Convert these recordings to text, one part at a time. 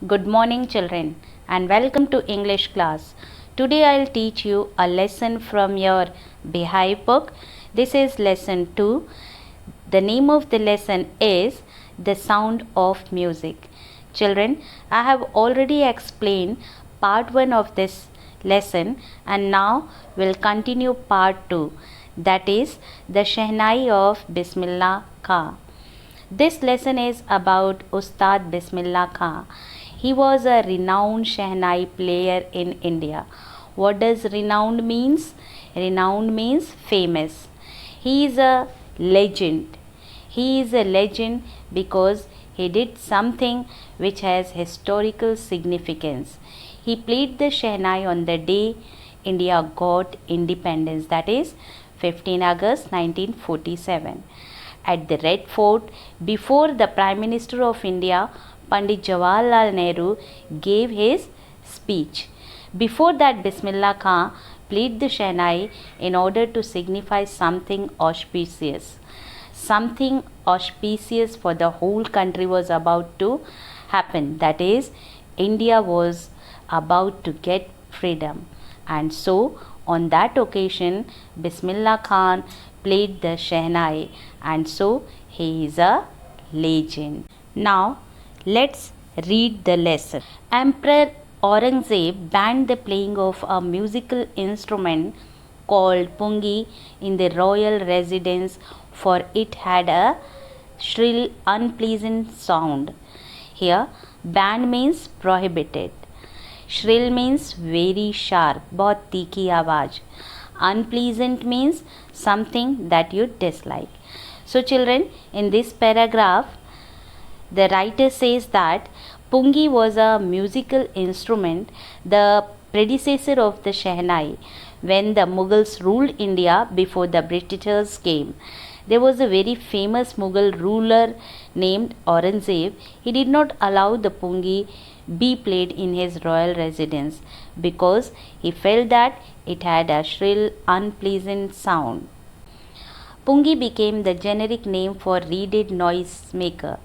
Good morning, children, and welcome to English class. Today I'll teach you a lesson from your Beehive book. This is lesson 2. The name of the lesson is The Sound of Music. Children, I have already explained part 1 of this lesson, and now we'll continue part 2, that is the Shehnai of Bismillah Khan. This lesson is about Ustad Bismillah Khan. He was a renowned Shehnai player in India. What does renowned means? Renowned means famous. He is a legend. He is a legend because he did something which has historical significance. He played the Shehnai on the day India got independence, that is 15 August 1947. At the Red Fort, before the Prime Minister of India, Pandit Jawaharlal Nehru, gave his speech. Before that, Bismillah Khan played the Shehnai in order to signify something auspicious. Something auspicious for the whole country was about to happen. That is, India was about to get freedom. And so, on that occasion, Bismillah Khan played the Shehnai, and so he is a legend. Now, let's read the lesson. Emperor Aurangzeb banned the playing of a musical instrument called pungi in the royal residence, for it had a shrill, unpleasant sound. Here, banned means prohibited. Shrill means very sharp, बहुत तीखी आवाज. Unpleasant means something that you dislike. So children, in this paragraph, the writer says that pungi was a musical instrument, the predecessor of the Shehnai. When the Mughals ruled India before the Britishers came, there was a very famous Mughal ruler named Aurangzeb. He did not allow the pungi be played in his royal residence because he felt that it had a shrill, unpleasant sound. Pungi became the generic name for reeded noise maker.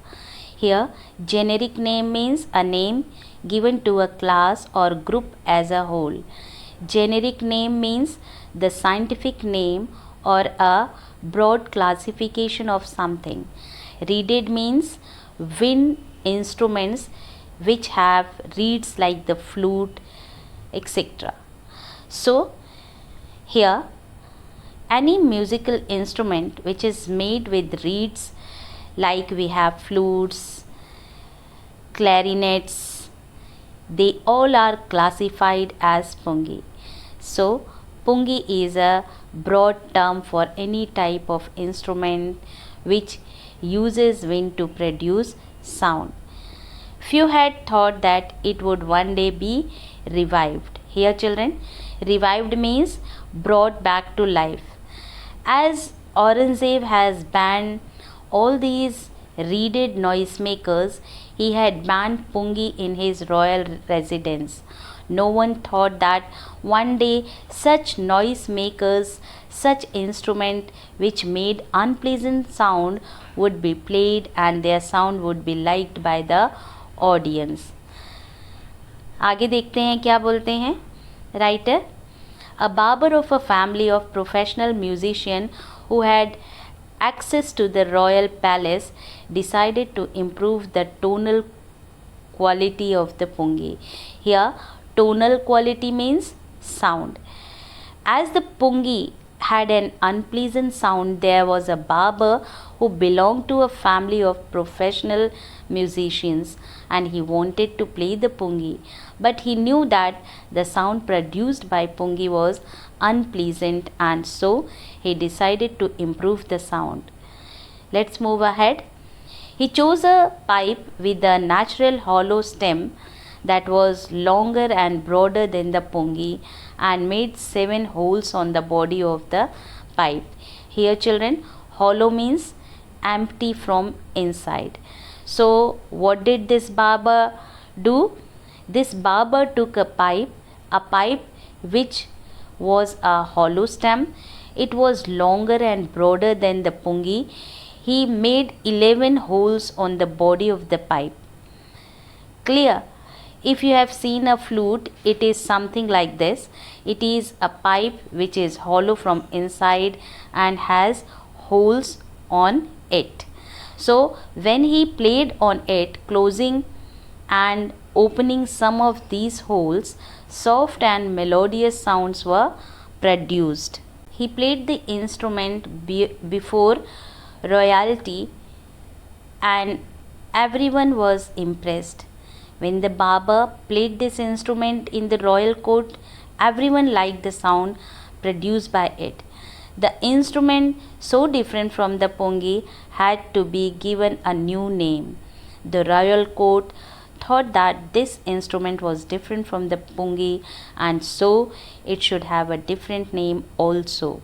Here, generic name means a name given to a class or group as a whole. Generic name means the scientific name or a broad classification of something. Reeded means wind instruments which have reeds like the flute, etc. So, here any musical instrument which is made with reeds, like we have flutes, clarinets, they all are classified as pungi. So, pungi is a broad term for any type of instrument which uses wind to produce sound. Few had thought that it would one day be revived. Here, children, revived means brought back to life. As Aurangzeb has banned all these reeded noisemakers, he had banned pungi in his royal residence. No one thought that one day such noisemakers, such instrument which made unpleasant sound would be played and their sound would be liked by the audience. आगे देखते हैं क्या बोलते हैं writer. A barber of a family of professional musician who had access to the royal palace decided to improve the tonal quality of the pungi. Here, tonal quality means sound. As the pungi had an unpleasant sound, there was a barber who belonged to a family of professional musicians, and he wanted to play the pungi, but he knew that the sound produced by pungi was unpleasant, and so he decided to improve the sound. Let's move ahead. He chose a pipe with a natural hollow stem that was longer and broader than the pungi and made 7 holes on the body of the pipe. Here, children, hollow means empty from inside. So, what did this barber do? This barber took a pipe which was a hollow stem. It was longer and broader than the pungi. He made 11 holes on the body of the pipe. Clear? If you have seen a flute, it is something like this. It is a pipe which is hollow from inside and has holes on it. So when he played on it, closing and opening some of these holes, soft and melodious sounds were produced. He played the instrument before royalty and everyone was impressed. When the barber played this instrument in the royal court, everyone liked the sound produced by it. The instrument, so different from the pongi, had to be given a new name. The royal court thought that this instrument was different from the pongi and so it should have a different name also.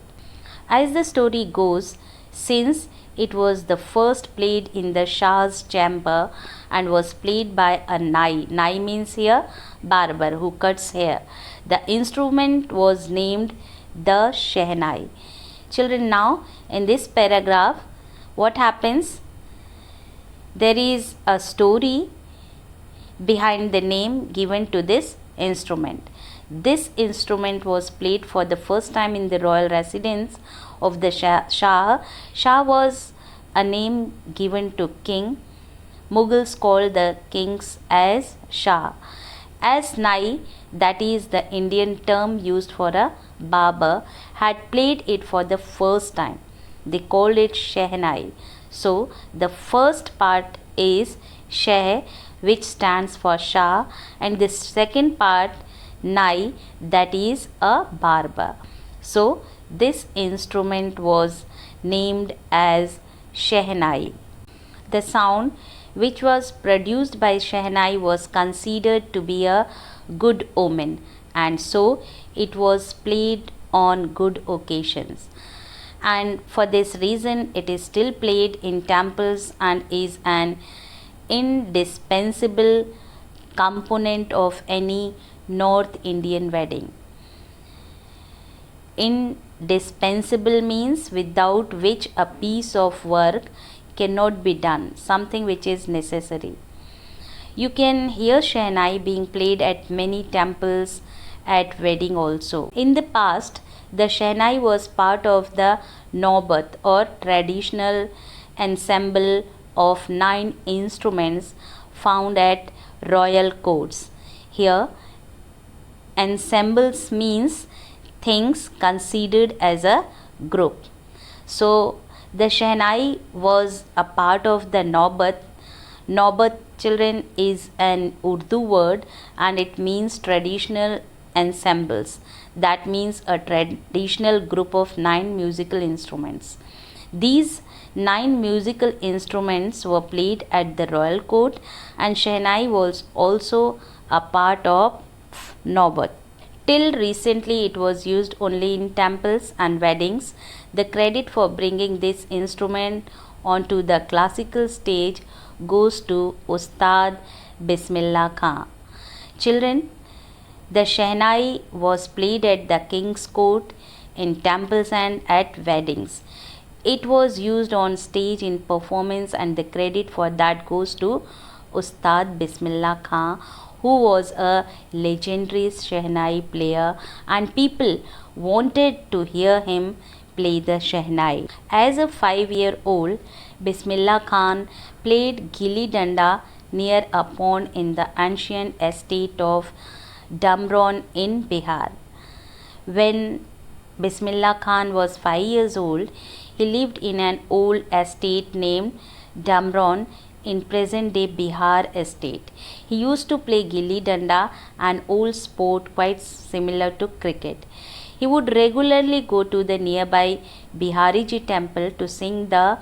As the story goes, since it was the first played in the Shah's chamber and was played by a Nai. Nai means here barber who cuts hair. The instrument was named the Shehnai. Children, now in this paragraph, what happens? There is a story behind the name given to this instrument. This instrument was played for the first time in the royal residence of the Shah. Shah was a name given to king. Mughals called the kings as Shah. As Nai, that is the Indian term used for a barber, had played it for the first time, they called it Shehnai. So the first part is Sheh, which stands for Shah, and the second part Nai, that is a barber. So this instrument was named as Shehnai. The sound which was produced by Shehnai was considered to be a good omen, and so it was played on good occasions. And for this reason, it is still played in temples and is an indispensable component of any North Indian wedding. Indispensable means without which a piece of work cannot be done, something which is necessary. You can hear Shehnai being played at many temples at wedding also. In the past, the Shehnai was part of the Naubat or traditional ensemble of 9 instruments found at royal courts. Here, ensembles means things considered as a group. So the Shehnai was a part of the Naubat. Naubat, children, is an Urdu word and it means traditional ensembles. That means a traditional group of 9 musical instruments. These 9 musical instruments were played at the royal court, and Shehnai was also a part of Naubat. Till recently, it was used only in temples and weddings. The credit for bringing this instrument onto the classical stage goes to Ustad Bismillah Khan. Children, the Shehnai was played at the king's court, in temples and at weddings. It was used on stage in performance, and the credit for that goes to Ustad Bismillah Khan, who was a legendary Shehnai player, and people wanted to hear him play the Shehnai. As a 5-year-old, Bismillah Khan played Gilli Danda near a pond in the ancient estate of Damron in Bihar. When Bismillah Khan was 5 years old, he lived in an old estate named Damron in present-day Bihar estate. He used to play Gilli Danda, an old sport quite similar to cricket. He would regularly go to the nearby Bihariji temple to sing the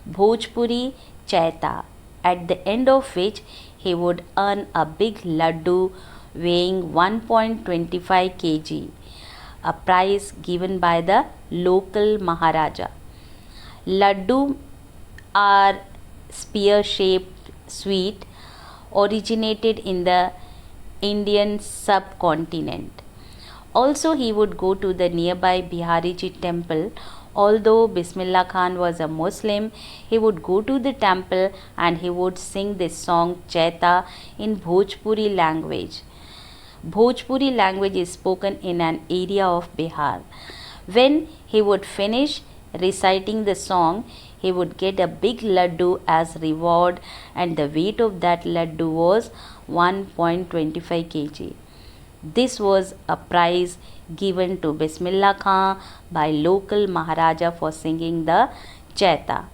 Bhojpuri Chaita, at the end of which he would earn a big laddu weighing 1.25 kg, a prize given by the local Maharaja. Laddu are spear-shaped sweet originated in the Indian subcontinent. Also, he would go to the nearby Bihariji temple Although Bismillah Khan was a Muslim, he would go to the temple and he would sing this song Chaita in Bhojpuri language. Bhojpuri language is spoken in an area of Bihar. When he would finish reciting the song, he would get a big laddu as reward, and the weight of that laddu was 1.25 kg. This was a prize given to Bismillah Khan by local Maharaja for singing the Chaita.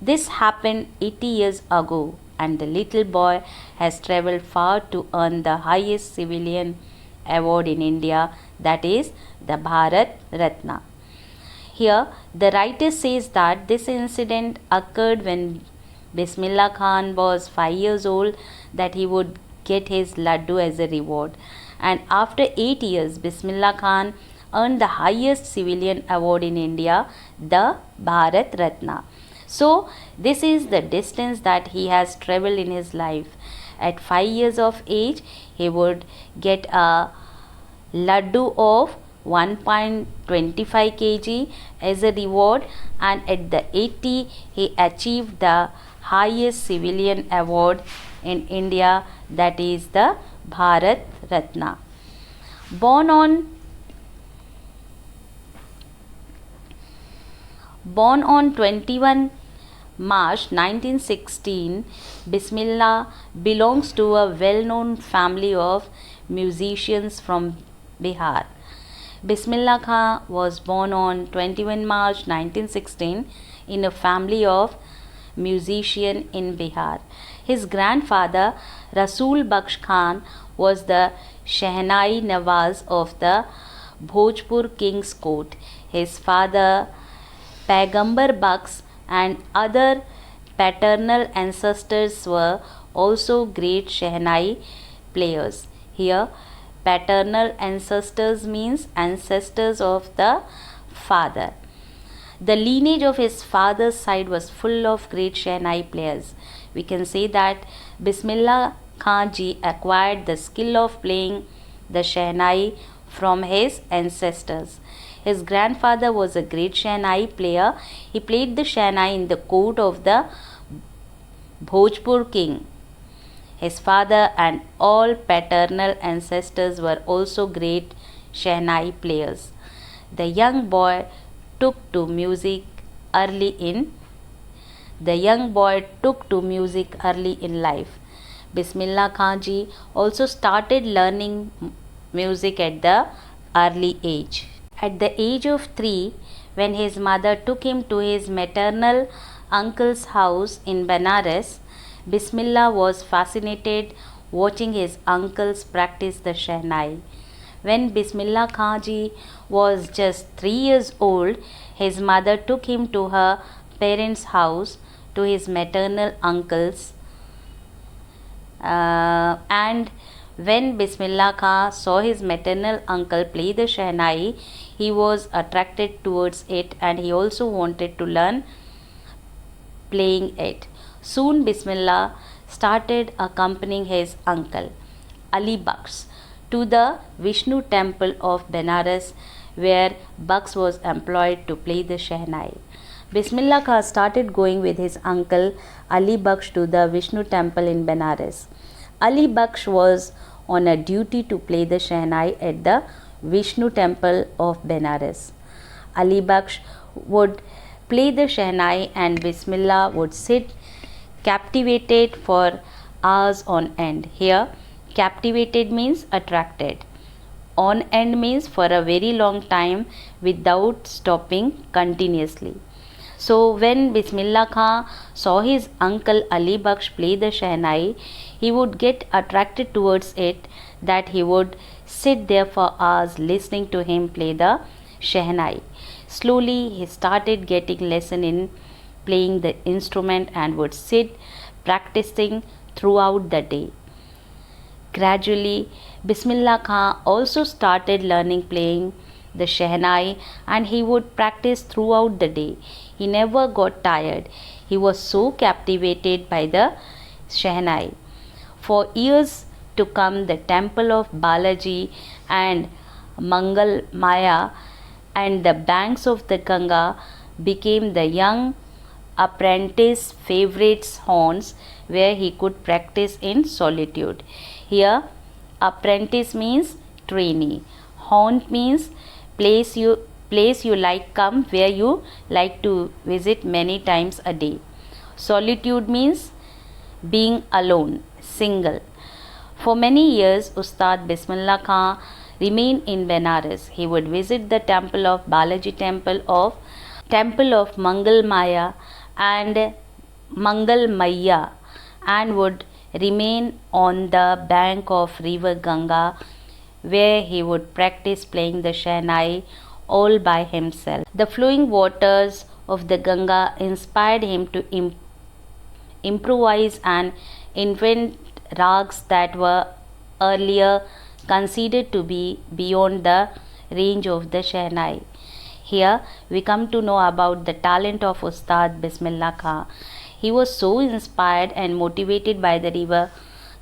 This happened 80 years ago, and the little boy has travelled far to earn the highest civilian award in India, that is the Bharat Ratna. Here, the writer says that this incident occurred when Bismillah Khan was 5 years old, that he would get his laddu as a reward. And after 8 years, Bismillah Khan earned the highest civilian award in India, the Bharat Ratna. So, this is the distance that he has travelled in his life. At 5 years of age, he would get a laddu of 1.25 kg as a reward, and at the 80 he achieved the highest civilian award in India, that is the Bharat Ratna. Born on 21 March 1916, Bismillah belongs to a well-known family of musicians from Bihar. Bismillah Khan was born on 21 March 1916 in a family of musicians in Bihar. His grandfather Rasul Baksh Khan was the Shehnai Nawaz of the Bhojpur King's Court. His father Paigambar Baksh and other paternal ancestors were also great Shehnai players. Here, paternal ancestors means ancestors of the father. The lineage of his father's side was full of great Shehnai players. We can say that Bismillah Khan ji acquired the skill of playing the Shehnai from his ancestors. His grandfather was a great Shehnai player. He played the Shehnai in the court of the Bhojpur king. His father and all paternal ancestors were also great Shehnai players. The young boy took to music early in life. Bismillah Khan ji also started learning music at the early age. At the age of 3, when his mother took him to his maternal uncle's house in Benares, Bismillah was fascinated watching his uncles practice the Shehnai. When Bismillah Khan ji was just 3 years old, his mother took him to her parents' house, to his maternal uncle's, and when Bismillah Khan saw his maternal uncle play the Shehnai, he was attracted towards it and he also wanted to learn playing it. Soon Bismillah started accompanying his uncle Ali Baksh to the Vishnu temple of Benares, where Baksh was employed to play the Shehnai. Bismillah Khan started going with his uncle Ali Baksh to the Vishnu temple in Benares. Ali Baksh was on a duty to play the Shehnai at the Vishnu temple of Benares. Ali Baksh would play the Shehnai and Bismillah would sit captivated for hours on end. Here, captivated means attracted. On end means for a very long time without stopping continuously. So when Bismillah Khan saw his uncle Ali Baksh play the Shehnai, he would get attracted towards it, that he would sit there for hours listening to him play the Shehnai. Slowly he started getting lesson in playing the instrument and would sit practicing throughout the day. Gradually, Bismillah Khan also started learning playing the Shehnai and he would practice throughout the day. He never got tired. He was so captivated by the Shehnai. For years to come, the temple of Balaji and Mangal Maya and the banks of the Ganga became the young apprentice's favorite haunts where he could practice in solitude. Here, apprentice means trainee. Haunt means place you like come where you like to visit many times a day. Solitude means being alone, single. For many years, Ustad Bismillah Khan remained in Benares. He would visit the temple of Balaji temple of Mangal Maya and Mangal Maya and would remain on the bank of river Ganga where he would practice playing the Shehnai all by himself. The flowing waters of the Ganga inspired him to improvise and invent rags that were earlier considered to be beyond the range of the Shehnai. Here we come to know about the talent of Ustad Bismillah Khan. He was so inspired and motivated by the river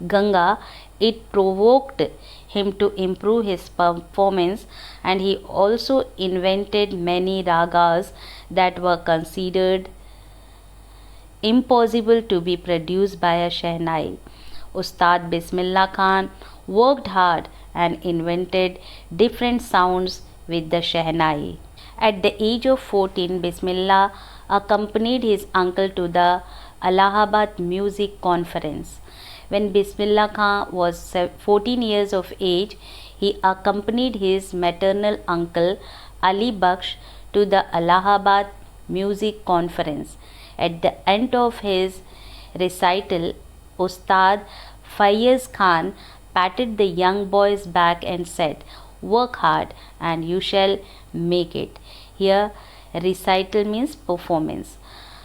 Ganga, it provoked him to improve his performance, and he also invented many ragas that were considered impossible to be produced by a Shehnai. Ustad Bismillah Khan worked hard and invented different sounds with the Shehnai. At the age of 14, Bismillah accompanied his uncle to the Allahabad Music Conference. When Bismillah Khan was 14 years of age, he accompanied his maternal uncle Ali Baksh to the Allahabad Music Conference. At the end of his recital, Ustad Faiz Khan patted the young boy's back and said, "Work hard and you shall make it." Here, recital means performance.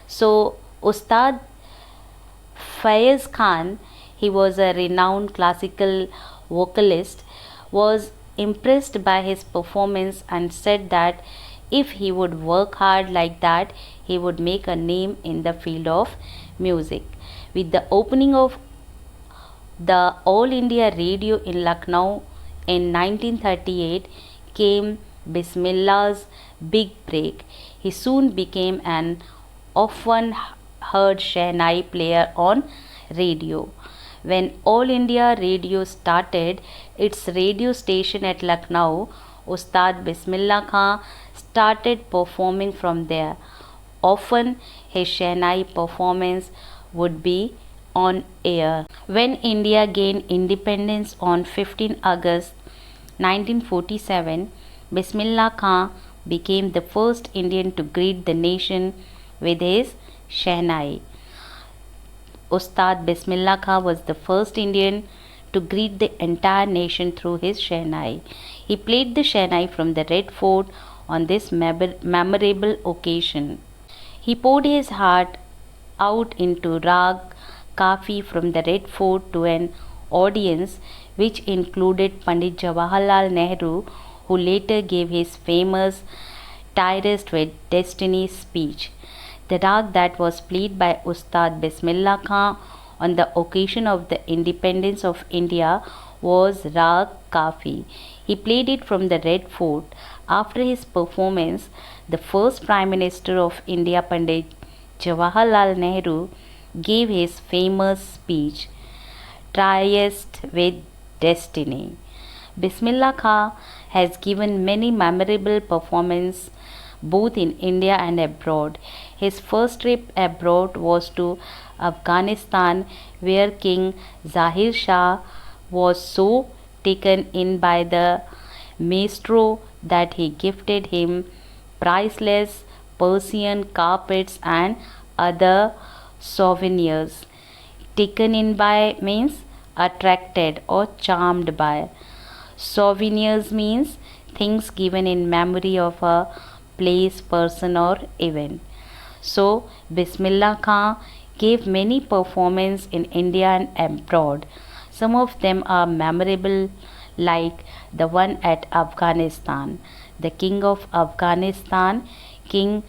So, Ustad Faiz Khan, he was a renowned classical vocalist, was impressed by his performance and said that if he would work hard like that, he would make a name in the field of music. With the opening of the All India Radio in Lucknow in 1938 came Bismillah's big break. He soon became an often heard Shehnai player on radio. When All India Radio started its radio station at Lucknow, Ustad Bismillah Khan started performing from there. Often his Shehnai performance would be on air. When India gained independence on 15 August 1947, Bismillah Khan became the first Indian to greet the nation with his Shehnai. Ustad Bismillah Khan was the first Indian to greet the entire nation through his Shehnai. He played the Shehnai from the Red Fort on this memorable occasion. He poured his heart out into Rag Kafi from the Red Fort to an audience which included Pandit Jawaharlal Nehru, who later gave his famous Tirest with Destiny speech. The rag that was played by Ustad Bismillah Khan on the occasion of the independence of India was Rag Kafi. He played it from the Red Fort. After his performance, the first Prime Minister of India, Pandit Jawaharlal Nehru, gave his famous speech, Tryst with Destiny. Bismillah Khan has given many memorable performances both in India and abroad. His first trip abroad was to Afghanistan, where King Zahir Shah was so taken in by the maestro that he gifted him priceless Persian carpets and other souvenirs. Taken in by means attracted or charmed by. Souvenirs means things given in memory of a place, person, or event. So, Bismillah Khan gave many performances in India and abroad. Some of them are memorable, like the one at Afghanistan. The king of Afghanistan, King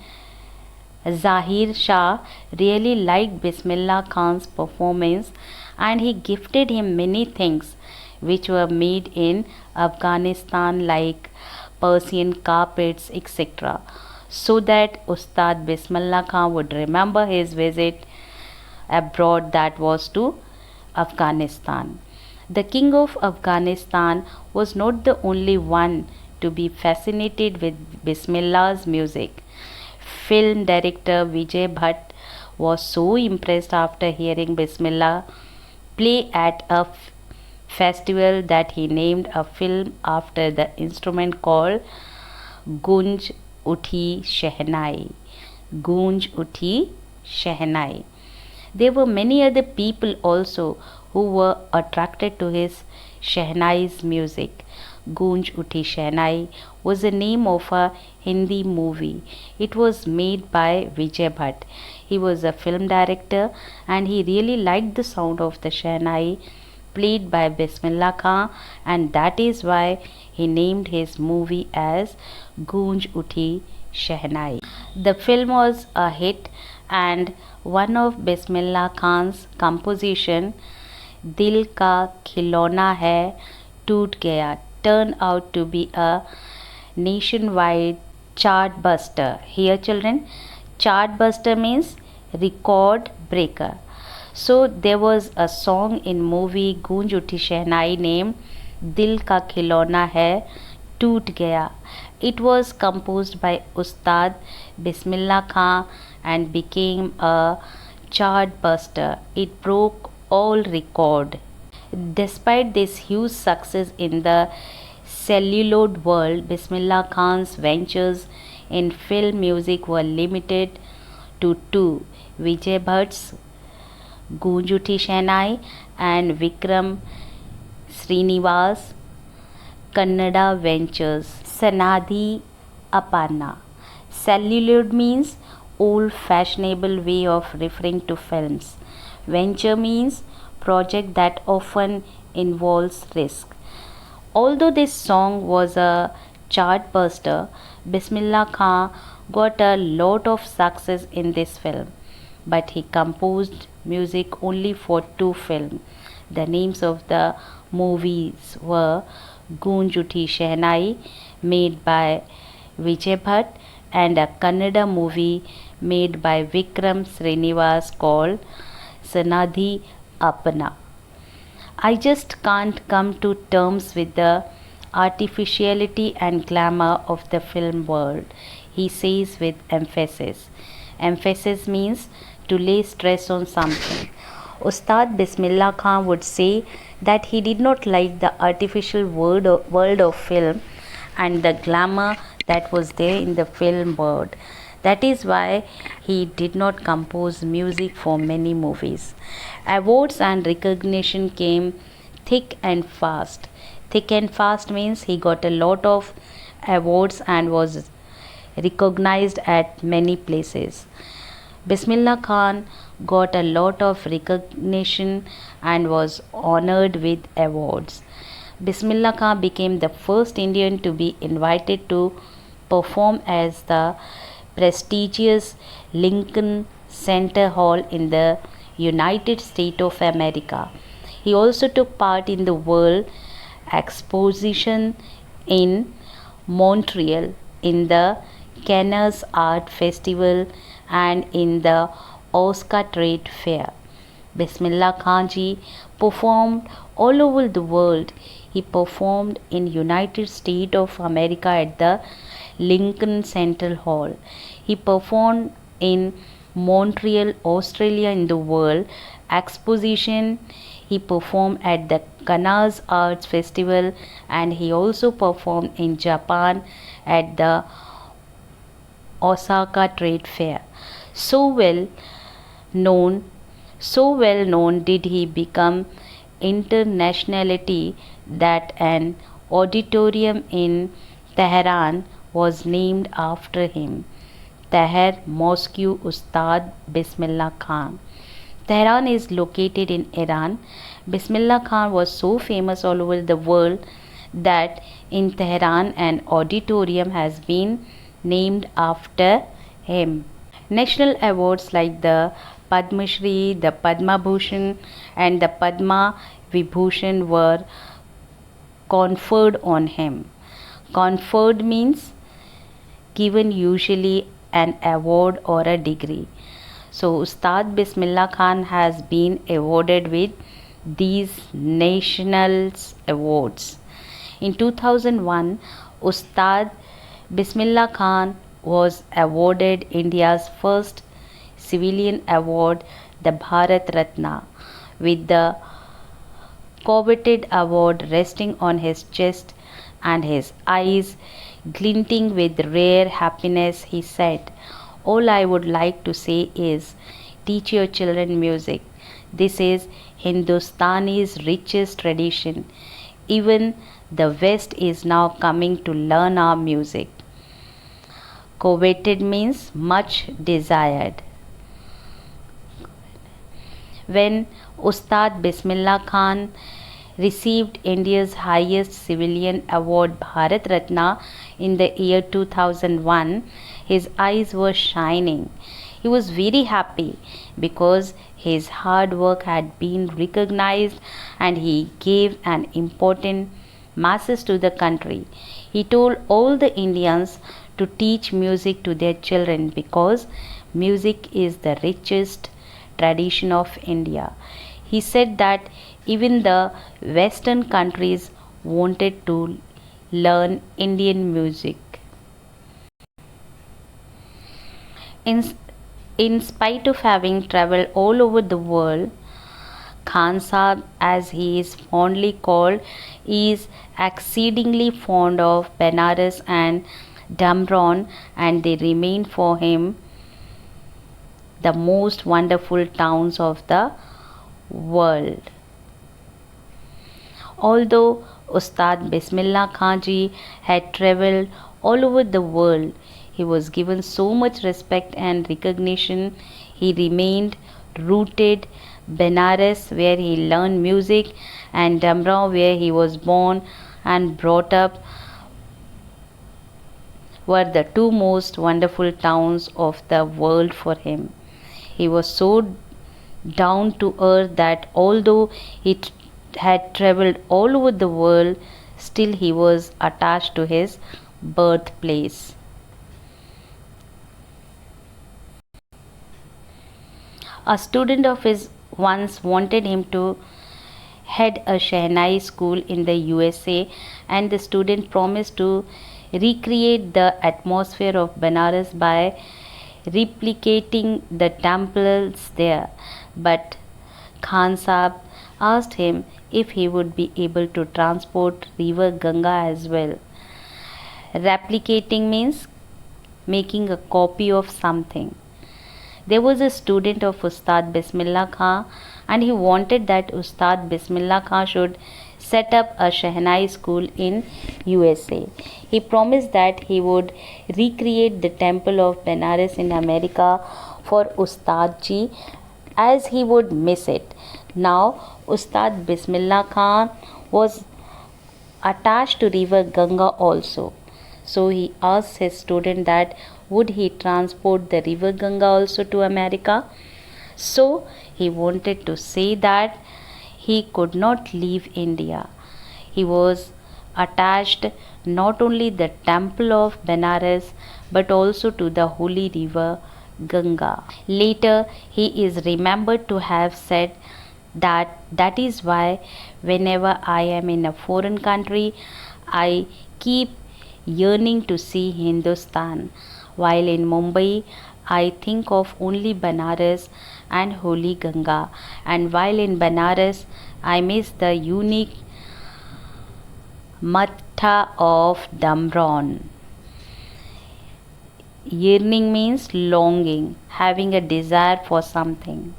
Zahir Shah, really liked Bismillah Khan's performance and he gifted him many things which were made in Afghanistan, like Persian carpets, etc. so that Ustad Bismillah Khan would remember his visit abroad, that was to Afghanistan. The king of Afghanistan was not the only one to be fascinated with Bismillah's music. Film director Vijay Bhatt was so impressed after hearing Bismillah play at a festival that he named a film after the instrument called Gunj Uthi Shehnai. Gunj Uthi Shehnai. There were many other people also who were attracted to his Shehnai's music. Gunj Uthi Shehnai was the name of a Hindi movie. It was made by Vijay Bhatt. He was a film director and he really liked the sound of the Shehnai played by Bismillah Khan, and that is why he named his movie as Gunj Uthi Shehnai. The film was a hit, and one of Bismillah Khan's composition, Dil Ka Khilona Hai Toot Gaya, turned out to be a nationwide chart buster. Here children, chart buster means record breaker. So there was a song in movie Gunj Uthi Shehnai named Dil Ka Khilona Hai Toot Gaya. It was composed by Ustad Bismillah Khan and became a chart buster. It broke all record. Despite this huge success in the celluloid world, Bismillah Khan's ventures in film music were limited to two: Vijay Bhatt's Gunj Uthi Shehnai and Vikram Srinivas Kannada ventures Sanadhi Apana. Celluloid means old fashionable way of referring to films. Venture means project that often involves risk. Although this song was a chart buster, Bismillah Khan got a lot of success in this film, but he composed music only for two films. The names of the movies were Gunj Uthi Shehnai, made by Vijay Bhatt, and a Kannada movie made by Vikram Srinivas called Sanadhi Apana. I just can't come to terms with the artificiality and glamour of the film world, he says with emphasis. Emphasis means to lay stress on something. Ustad Bismillah Khan would say that he did not like the artificial world of film and the glamour that was there in the film world. That is why he did not compose music for many movies. Awards and recognition came thick and fast. Thick and fast means he got a lot of awards and was recognized at many places. Bismillah Khan got a lot of recognition and was honored with awards. Bismillah Khan became the first Indian to be invited to perform as the prestigious Lincoln Center Hall in the United States of America. He also took part in the World Exposition in Montreal, in the Cannes Art Festival, and in the Oscar Trade Fair. Bismillah Khan ji performed all over the world. He performed in United States of America at the Lincoln Center Hall. He performed in Montreal, Australia in the World Exposition. He performed at the Cannes Arts Festival, and he also performed in Japan at the Osaka Trade Fair. So well known did he become internationality that an auditorium in Tehran was named after him. Teher Mosque Ustad Bismillah Khan. Tehran is located in Iran. Bismillah Khan was so famous all over the world that in Tehran an auditorium has been named after him. National awards like the Padma Shri, the Padma Bhushan, and the Padma Vibhushan were conferred on him. Conferred means given usually an award or a degree. So Ustad Bismillah Khan has been awarded with these national awards. In 2001, Ustad Bismillah Khan was awarded India's first civilian award, the Bharat Ratna, with the coveted award resting on his chest and his eyes glinting with rare happiness. He said, "All I would like to say is teach your children music. This is Hindustani's richest tradition. Even the West is now coming to learn our music." Coveted means much desired. When Ustad Bismillah Khan received India's highest civilian award, Bharat Ratna, in the year 2001, his eyes were shining. He was very happy because his hard work had been recognized and he gave an important message to the country. He told all the Indians to teach music to their children because music is the richest tradition of India. He said that even the Western countries wanted to learn Indian music. In, in spite of having traveled all over the world, Khan Sahib, as he is fondly called, is exceedingly fond of Benares and Damron, and they remain for him the most wonderful towns of the world. Although Ustad Bismillah Khan ji had travelled all over the world, he was given so much respect and recognition. He remained rooted Benares, where he learned music, and Damra, where he was born and brought up, were the two most wonderful towns of the world for him. He was so down to earth that although he had travelled all over the world, still he was attached to his birthplace. A student of his once wanted him to head a Shehnai school in the USA, and the student promised to recreate the atmosphere of Benares by replicating the temples there. But Khan Sahib asked him if he would be able to transport river Ganga as well. Replicating means making a copy of something. There was a student of Ustad Bismillah Khan, and he wanted that Ustad Bismillah Khan should set up a Shehnai school in USA. He promised that he would recreate the temple of Benares in America for Ustad ji, as he would miss it. Now Ustad Bismillah Khan was attached to river Ganga also. So he asked his student that would he transport the river Ganga also to America. So he wanted to say that he could not leave India. He was attached not only the temple of Benares but also to the holy river Ganga. Later he is remembered to have said that is why whenever I am in a foreign country, I keep yearning to see Hindustan. While in Mumbai, I think of only Benares and holy Ganga, and while in Benares, I miss the unique Matha of Damron. Yearning means longing, having a desire for something.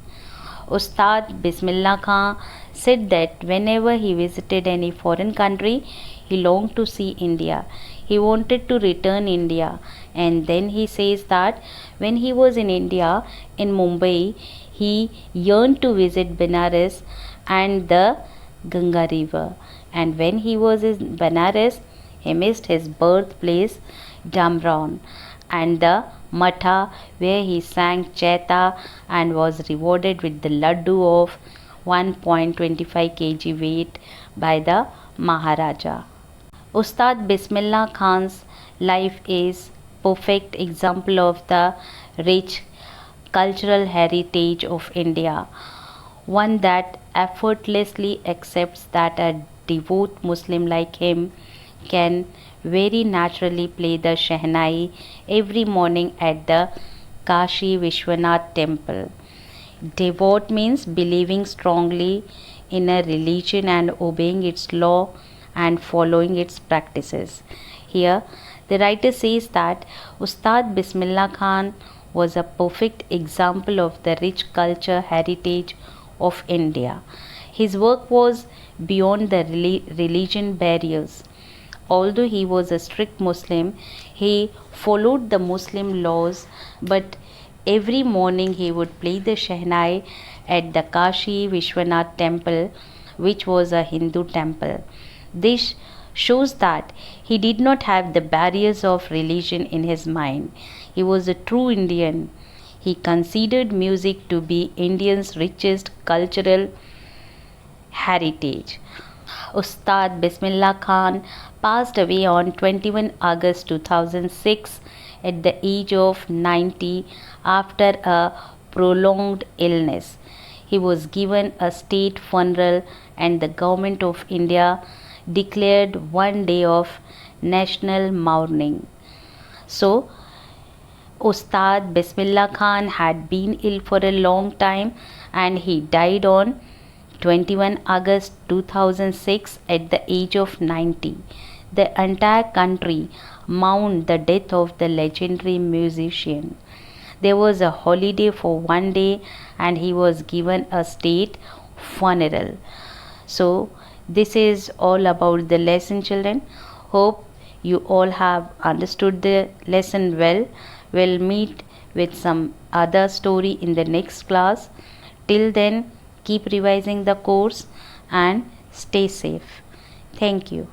Ustad Bismillah Khan said that whenever he visited any foreign country, he longed to see India. He wanted to return India, and then he says that when he was in India, in Mumbai, he yearned to visit Benares and the Ganga river. And when he was in Benares, he missed his birthplace, Damron, and the Matha, where he sang Chaita and was rewarded with the laddu of 1.25 kg weight by the Maharaja. Ustad Bismillah Khan's life is perfect example of the rich cultural heritage of India, one that effortlessly accepts that a devout Muslim like him can very naturally play the Shehnai every morning at the Kashi Vishwanath temple. Devout means believing strongly in a religion and obeying its law and following its practices. Here, the writer says that Ustad Bismillah Khan was a perfect example of the rich culture heritage of India. His work was beyond the religion barriers. Although he was a strict Muslim, he followed the Muslim laws, but every morning he would play the Shehnai at the Kashi Vishwanath temple, which was a Hindu temple. This shows that he did not have the barriers of religion in his mind. He was a true Indian. He considered music to be Indians' richest cultural heritage. Ustad Bismillah Khan passed away on 21 August 2006 at the age of 90 after a prolonged illness. He was given a state funeral and the government of India declared one day of national mourning. So, Ustad Bismillah Khan had been ill for a long time and he died on 21 August 2006 at the age of 90. The entire country mourned the death of the legendary musician. There was a holiday for one day and he was given a state funeral. So, this is all about the lesson, children. Hope you all have understood the lesson well. We'll meet with some other story in the next class. Till then, keep revising the course and stay safe. Thank you.